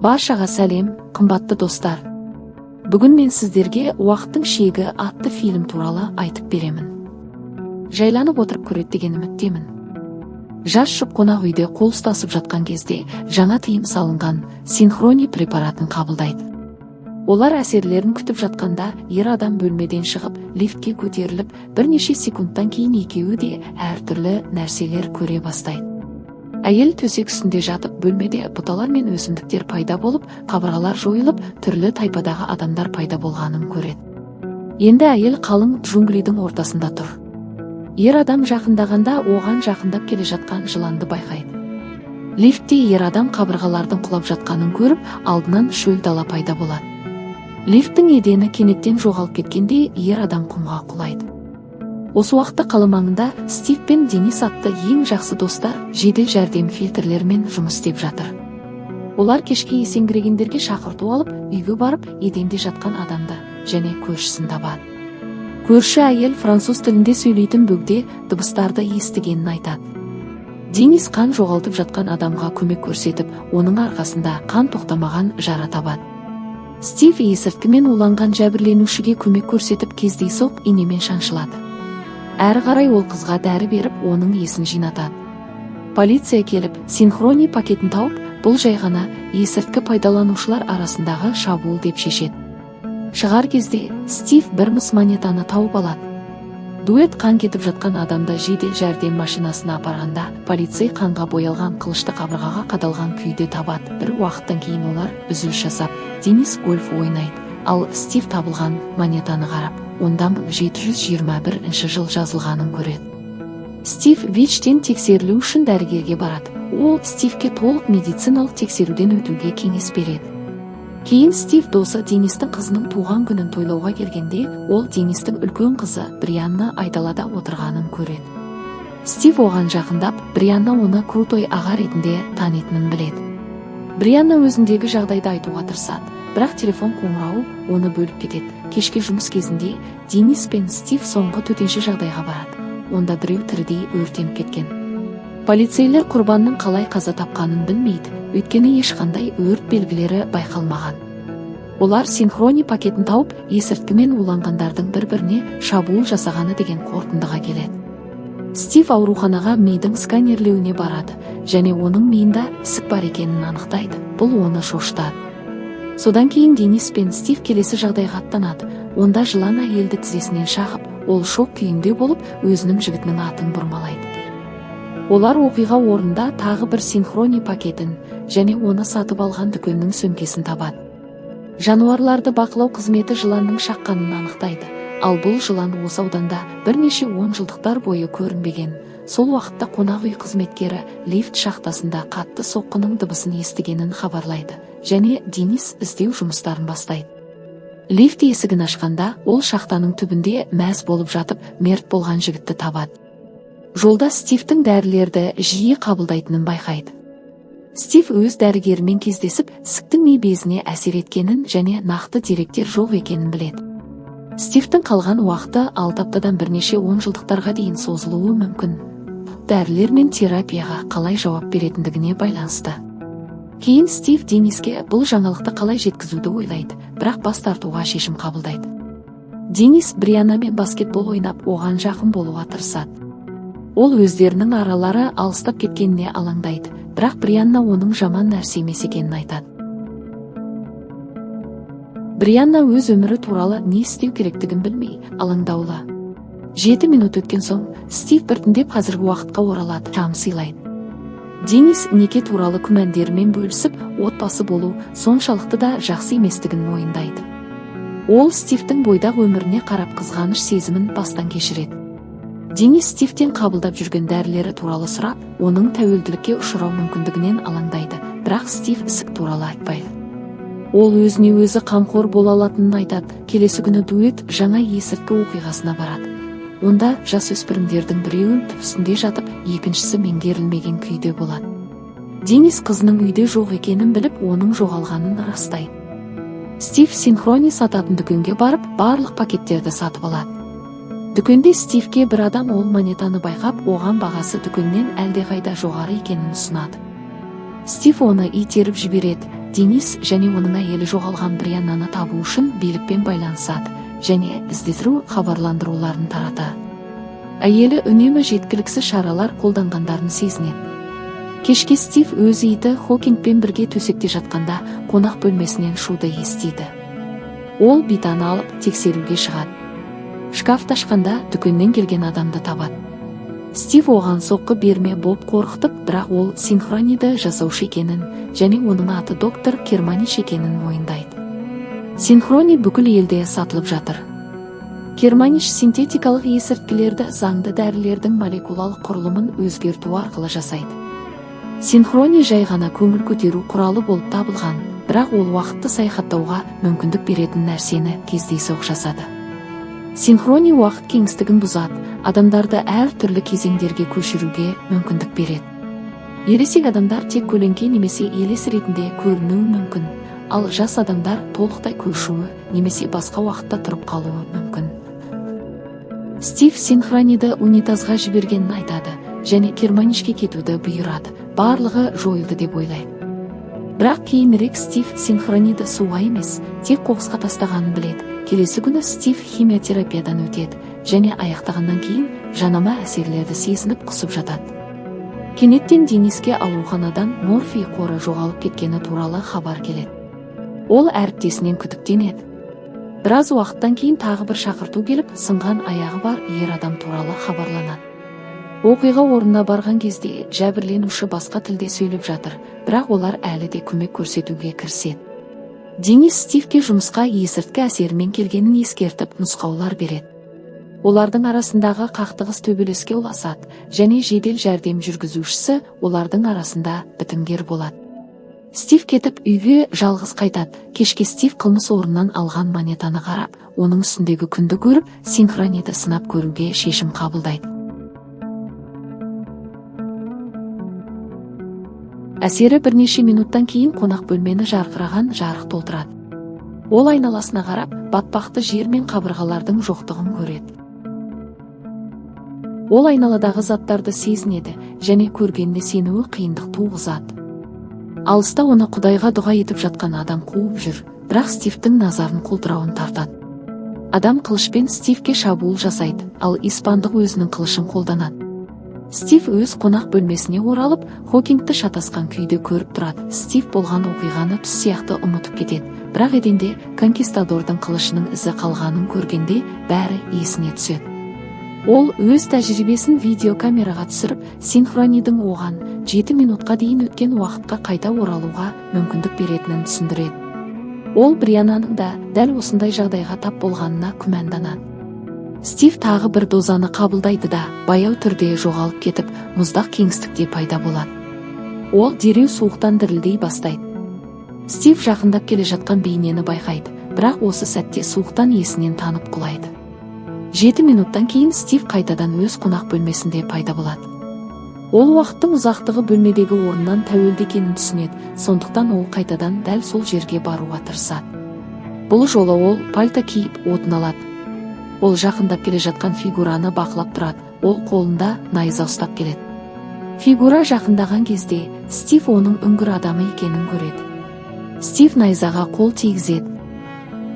Баршаға сәлем, қымбатты достар. Бүгін мен сіздерге «Уақыттың шегі» атты фильм туралы айтып беремін. Жайланып отырып көреді деген үміттемін. Жас жұп қонақ үйде қол ұстасып жатқан кезде жаңа тыйым салынған синхрони препаратын қабылдайды. Олар әсерлерін күтіп жатқанда ер адам бөлмеден шығып, лифтке көтеріліп, бірнеше секундтан кейін екеуі де әртүрлі нәрселер көре бастайды. Әйел төсек үстінде жатып, бөлмеде бұталар мен өсімдіктер пайда болып, қабырғалар жойылып, түрлі тайпадағы адамдар пайда болғанын көреді. Енді әйел қалың джунглидің ортасында тұр. Ер адам жақындағанда оған жақындап келе жатқан жыланды байқайды. Лифтте ер адам қабырғалардың құлап жатқанын көріп, алдынан шөл дала пайда болады. Лифттің едені кенеттен жоғалып кеткенде ер адам құмға құлайды. Осы уақытта қала маңында Стив пен Денис атты ең жақсы достар жедел жәрдем фильтрлерімен жұмыс істеп жатыр. Олар кешке есеңгірегендерге шақырту алып, үйге барып, еденде жатқан адамды және көршісін табады. Көрші әйел француз тілінде сөйлейтін бөгде дыбыстарды естігенін айтады. Денис қан жоғалтып жатқан адамға көмек көрсетіп, оның арқасында қан тоқтамаған жара табады. Стив есірткімен уланған жәбірленушіге көмек көрсетіп, кездейсоқ инемен шаншылады. Әрі қарай ол қызға дәрі беріп, оның есін жинатады. Полиция келіп, синхрони пакетін тауып, бұл жай ғана есірткі пайдаланушылар арасындағы шабуыл деп шешеді. Шығар кезде Стив бір мыс монетаны тауып алады. Дуэт қан кетіп жатқан адамды жедел жәрдем машинасына апарғанда, полицей қанға боялған қылышты қабырғаға қадалған күйде табады. Бір уақыттан кейін олар үзіліс жасап, Денис гольф ойнайды, ал Стив табылған монетаны қарап, онда 1721 жыл жазылғанын көреді. Стив ВИЧ-тен тексерілу үшін дәрігерге барады. Ол Стивке толық медициналық тексеруден өтуге кеңес береді. Кейін Стив досы Денистің қызының туған күнін тойлауға келгенде, ол Денистің үлкен қызы Брианна айдалада отырғанын көреді. Стив оған жақындап, Брианна оны крутой аға ретінде танитынын біледі. Брианна өзіндегі жағдайды айтуға тырысады, бірақ телефон қоңырауы оны бөліп кетеді. Кешке жұмыс кезінде Денис пен Стив соңғы төтенше жағдайға барады. Онда біреу тірідей өртеніп кеткен. Полицейлер құрбанның қалай қаза тапқанын білмейді, өйткені ешқандай өрт белгілері байқалмаған. Олар синхрони пакетін тауып, есірткімен уланғандардың бір-біріне шабуыл жасағаны деген қорытындыға келеді. Стив ауруханаға мидың сканерлеуіне барады, және оның миында ісік бар екенін анықтайды. Бұл оны шошытады. Содан кейін Денис пен Стив келесі жағдайға аттанады. Онда жылан әйелді тізесінен шағып, ол шок күйінде болып, өзінің жігітінің атын бұрмалайды. Олар оқиға орнында тағы бір синхрони пакетін және оны сатып алған дүкеннің сөмкесін табады. Жануарларды бақылау қызметі жыланның шаққанын анықтайды, ал бұл жылан осы ауданда бірнеше 10 жылдықтар бойы көрінбеген. Сол уақытта қонақ үй қызметкері лифт шахтасында қатты соққының дыбысын естігенін хабарлайды, және Денис іздеу жұмыстарын бастайды. Лифт есігін ашқанда, ол шахтаның түбінде мәз болып жатып, мерт болған жігітті табады. Жолда Стивтің дәрілерді жиі қабылдайтынын байқайды. Стив өз дәрігерімен кездесіп, ісіктің ми безіне әсер еткенін және нақты деректер жоқ екенін біледі. Стивтің қалған уақыты 6 аптадан бірнеше 10 жылдықтарға дейін созылуы мүмкін. Дәрілер мен терапияға қалай жауап беретіндігіне байланысты. Кейін Стив Дениске бұл жаңалықты қалай жеткізуді ойлайды, бірақ бас тартуға шешім қабылдайды. Денис Брианнамен баскетбол ойнап, оған жақын болуға тырысады. Ол өздерінің аралары алыстап кеткеніне алаңдайды, бірақ Брианна оның жаман нәрсе емес екенін айтады. Брианна өз өмірі туралы не істеу керектігін білмей, алаңдаулы. 7 минут өткен соң, Стив біртіндеп қазіргі уақытқа оралады, шам сыйлайды. Денис неке туралы күмәндерімен бөлісіп, отбасы болу соншалықты да жақсы еместігін мойындайды. Ол Стивтің бойдағы өміріне қарап қызғаныш сезімін бастан кешіреді. Денис Стивтен қабылдап жүрген дәрілері туралы сұрап, оның тәуелділікке ұшырау мүмкіндігінен алаңдайды, бірақ Стив ісік туралы айтпайды. Ол өзіне өзі қамқор бола алатынын айтады. Келесі күні дуэт жаңа есірткі оқиғасына барады. Онда жасөспірімдердің біреуі үстінде жатып, екіншісі меңгерілмеген күйде болады. Денис қызының үйде жоқ екенін біліп, оның жоғалғанын растайды. Стив синхрони сататын дүкенге барып, барлық пакеттерді сатып алады. Дүкенде Стивке бір адам ол монетаны байқап, оған бағасы дүкеннен әлдеқайда жоғары екенін ұсынады. Стив оны итеріп жібереді, Денис және оның әйелі жоғалған Брианнаны табу үшін билікпен байланысады және іздестіру хабарландыруларын таратады. Әйелі үнемі жеткіліксіз шаралар қолданғандарын сезінеді. Кешке Стив өз иті Хокингпен бірге төсекте жатқанда қонақ бөлмесінен шуды естиді. Ол битаны алып тексеруге шығады. Шкафты ашқанда дүкеннен келген адамды табады. Стив оған соққы берме боп қорқытып, бірақ ол синхрониді жасаушы екенін және оның аты доктор Керманиш екенін мойындайды. Синхрони бүкіл елде сатылып жатыр. Керманиш синтетикалық есірткілерді заңды дәрілердің молекулалық құрылымын өзгерту арқылы жасайды. Синхрони жай ғана көңіл көтеру құралы болып табылған, бірақ ол уақытты саяхаттауға мүмкіндік беретін нәрсені кездейсоқ жасады. Синхрони уақыт кеңістігін бұзады, адамдарды әр түрлі кезеңдерге көшіруге мүмкіндік береді. Ересек адамдар тек көлеңке немесе елес ретінде көрінуі мүмкін, ал жас адамдар толықтай көшуі немесе басқа уақытта тұрып қалуы мүмкін. Стив синхрониді унитазға жібергенін айтады және Керманишке кетуді бұйырады. Барлығы жойылды деп ойлайды. Бірақ кейінірек Стив синхрониді суға емес, тек қоқысқа тастағанын біледі. Келесі күні Стив химиотерапиядан өтеді және аяқтағаннан кейін жанама әсерлерді сезініп құсып жатады. Кенеттен Дениске ауруханадан морфий қоры жоғалып кеткені туралы хабар келеді. Ол әріптесінен күдіктенеді. Біраз уақыттан кейін тағы бір шақырту келіп, сынған аяғы бар ер адам туралы хабарланады. Оқиға орнына барған кезде жәбірленуші басқа тілде сөйлеп жатыр, бірақ олар әлі де көмек көрсетуге кіріседі. Денис Стивке жұмысқа есірткі әсерімен келгенін ескертіп нұсқаулар береді. Олардың арасындағы қақтығыс төбелеске ұласады және жедел жәрдем жүргізушісі олардың арасында бітімгер болады. Стив кетіп үйге жалғыз қайтады. Кешке Стив қылмыс орнынан алған монетаны қарап, оның үстіндегі күнді көріп, синхрониді сынап көруге шешім қабылдайды. Әсері бірнеше минуттан кейін қонақ бөлмені жарқыраған жарық толтырады. Ол айналасына қарап, батпақты жер мен қабырғалардың жоқтығын көреді. Ол айналадағы заттарды сезінеді және көргенде сенуі қиындық туғызады. Алыста оны Құдайға дұға етіп жатқан адам қуып жүр, бірақ Стивтің назарын құлдырауын тартады. Адам қылышпен Стивке шабуыл жасайды, ал испандық өзінің қылышын қолданады. Стив өз қонақ бөлмесіне оралып, Хокингті шатасқан күйде көріп тұрады. Стив болған оқиғаны түс сияқты ұмытып кетеді, бірақ еденде конкистадордың қылышының ізі қалғанын көргенде бәрі есіне түседі. Ол өз тәжірибесін видеокамераға түсіріп, синхронидің оған 7 минутқа дейін өткен уақытқа қайта оралуға мүмкіндік беретінін түсіндіреді. Ол Брианнаның да дәл осындай жағдайға тап болғанына күмәнданады. Стив тағы бір дозаны қабылдайды да, баяу түрде жоғалып кетіп, мұздақ кеңістікте пайда болады. Ол дереу суықтан дірілдей бастайды. Стив жақындап келе жатқан бейнені байқайды, бірақ осы сәтте суықтан есінен танып құлайды. 7 минуттан кейін Стив қайтадан өз қонақ бөлмесінде пайда болады. Ол уақыттың ұзақтығы бөлмедегі орнынан тәуелді екенін түсінеді, сондықтан ол қайтадан дәл сол жерге баруға тырысады. Бұл жолы ол пальто киіп отын алады. Ол жақындап келе жатқан фигураны бақылап тұрады. Ол қолында найза ұстап келеді. Фигура жақындаған кезде Стив оның үңгір адамы екенін көреді. Стив найзаға қол тигізеді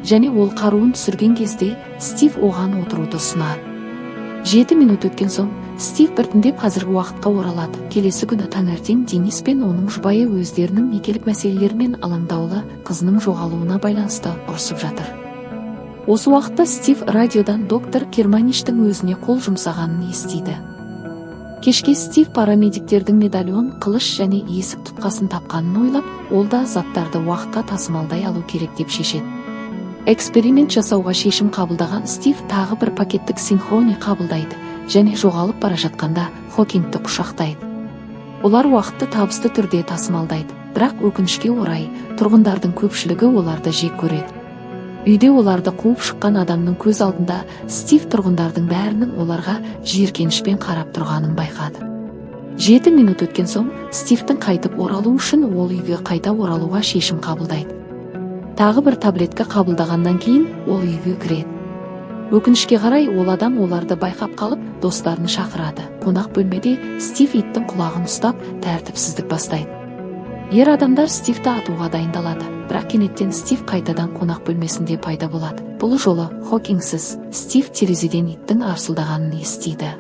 және ол қаруын түсірген кезде Стив оған отыруды ұсынады. 7 минут өткен соң Стив біртіндеп қазіргі уақытқа оралады. Келесі күні таңертең Денис пен оның жұбайы өздерінің некелік мәселелерімен алаңдаулы қызының жоғалуына байланысты ұрсып жатыр. Осы уақытта Стив радиодан доктор Кермаништің өзіне қол жұмсағанын естиді. Кешке Стив парамедиктердің медальон, қылыш және есік тұтқасын тапқанын ойлап, ол да заттарды уақытқа тасымалдай алу керек деп шешеді. Эксперимент жасауға шешім қабылдаған Стив тағы бір пакеттік синхрони қабылдайды және жоғалып бара жатқанда Хокингті құшақтайды. Олар уақытты табысты түрде тасымалдайды, бірақ өкінішке орай тұрғындардың көпшілігі оларды жек көреді. Үйде оларды қуып шыққан адамның көз алдында Стив тұрғындардың бәрінің оларға жиіркенішпен қарап тұрғанын байқады. 7 минут өткен соң Стивтің қайтып оралу үшін ол үйге қайта оралуға шешім қабылдайды. Тағы бір таблетка қабылдағаннан кейін ол үйге кіреді. Өкінішке қарай ол адам оларды байқап қалып, достарын шақырады. Қонақ бөлмеде Стив иттің құлағын ұстап, тәртіпсіздік бастайды. Ер адамдар Стивті атуға дайындалады, бірақ кенеттен Стив қайтадан қонақ бөлмесінде пайда болады. Бұл жолы Хокингсіз Стив терезеден иттің арсылдағанын естиді.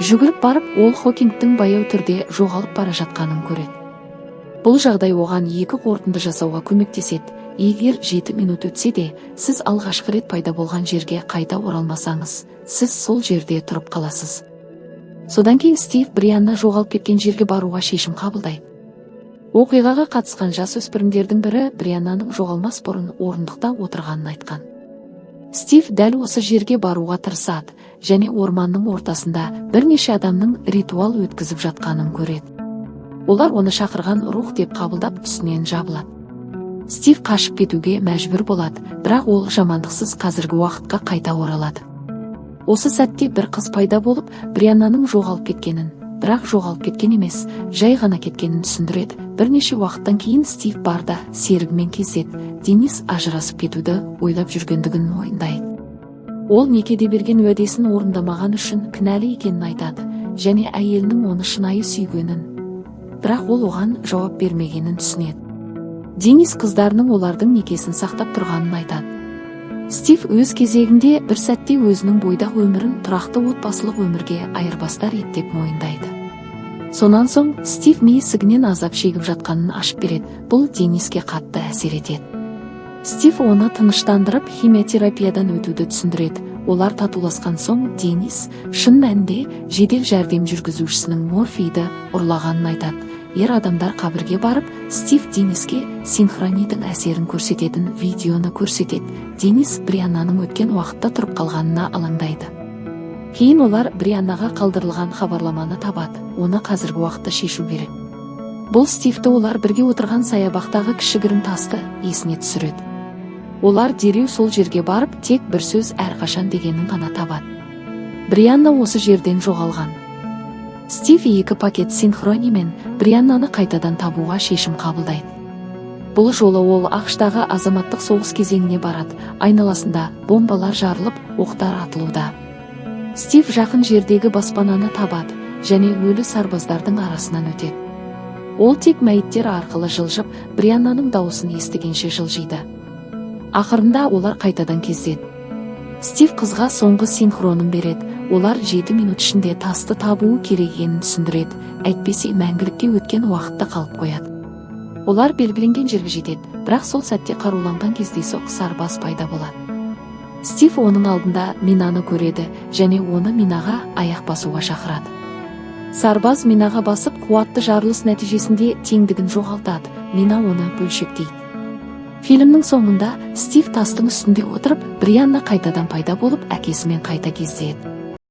Жүгіріп барып, ол Хокингтің баяу түрде жоғалып бара жатқанын көреді. Бұл жағдай оған екі қорытынды жасауға көмектеседі. Егер 7 минут өтсе де, сіз алғашқы рет пайда болған жерге қайта оралмасаңыз, сіз сол жерде тұрып қаласыз. Содан кейін Стив Брианна жоғалып кеткен жерге баруға шешім қабылдайды. Оқиғаға қатысқан жас өспірімдердің бірі Брианнаның жоғалмас бұрын орындықта отырғанын айтқан. Стив дәл осы жерге баруға тырысады және орманның ортасында бірнеше адамның ритуал өткізіп жатқанын көреді. Олар оны шақырған рух деп қабылдап түсінен жабылады. Стив қашып кетуге мәжбүр болады, бірақ ол жамандықсыз қазіргі уақытқа қайта оралады. Осы сәтте бір қыз пайда болып, Брианнаның жоғалып кеткенін, бірақ жоғалып кеткен емес, жай ғана кеткенін түсіндіреді. Бірнеше уақыттан кейін Стив барда серігімен кездеседі. Денис ажырасып кетуді ойлап жүргендігін мойындайды. Ол некеде берген уәдесін орындамаған үшін кінәлі екенін айтады және әйелінің оны шынайы сүйгенін, бірақ ол оған жауап бермегенін түсінеді. Денис қыздарының олардың некесін сақтап тұрғанын айтады. Стив өз кезегінде бір сәтте өзінің бойдақ өмірін тұрақты отбасылық өмірге айырбастар еді деп мойындайды. Сонан соң Стив ми ісігінен азап шегіп жатқанын ашып береді. Бұл Дениске қатты әсер етеді. Стив оны тыныштандырып, химиотерапиядан өтуді түсіндіреді. Олар татуласқан соң Денис шын мәнінде жедел жәрдем жүргізушісінің морфийді ұрлағанын айтады. Ер адамдар қабірге барып, Стив Дениске синхронийдің әсерін көрсететін видеоны көрсетеді. Денис Брианнаның өткен уақытта тұрып қалғанына алаңдайды. Кейін олар Брианнаға қалдырылған хабарламаны табады. Оны қазіргі уақытта шешу керек. Бұл Стивті олар бірге отырған саябақтағы кішігірім тасты есіне түсіреді. Олар дереу сол жерге барып, тек бір сөз әрқашан дегенін ғана табады. Брианна осы жерден жоғалған. Стив 2 пакет синхронимен Брианнаны қайтадан табуға шешім қабылдайды. Бұл жолы ол ақштағы азаматтық соғыс кезеңіне барады. Айналасында бомбалар жарылып, оқтар атылуда. Стив жақын жердегі баспананы табады және өлі сарбаздардың арасынан өтеді. Ол тек мәйіттер арқылы жылжып, Брианнаның дауысын естігенше жылжиды. Ақырында олар қайтадан кездеседі. Стив қызға соңғы синхронын береді. Олар 7 минут ішінде тасты табуы керек екенін түсіндіреді, әйтпесе мәңгілікке өткен уақытта қалып қояды. Олар белгіленген жерге жетеді, бірақ сол сәтте қаруланған кездейсоқ сарбаз пайда болады. Стив оның алдында минаны көреді және оны минаға аяқ басуға шақырады. Сарбаз минаға басып, қуатты жарылыс нәтижесінде теңдігін жоғалтады. Мина оны бөлшектейді. Фильмнің соңында Стив тастың үстінде отырып, Брианна қайтадан пайда болып, әкесімен қайта кездеседі.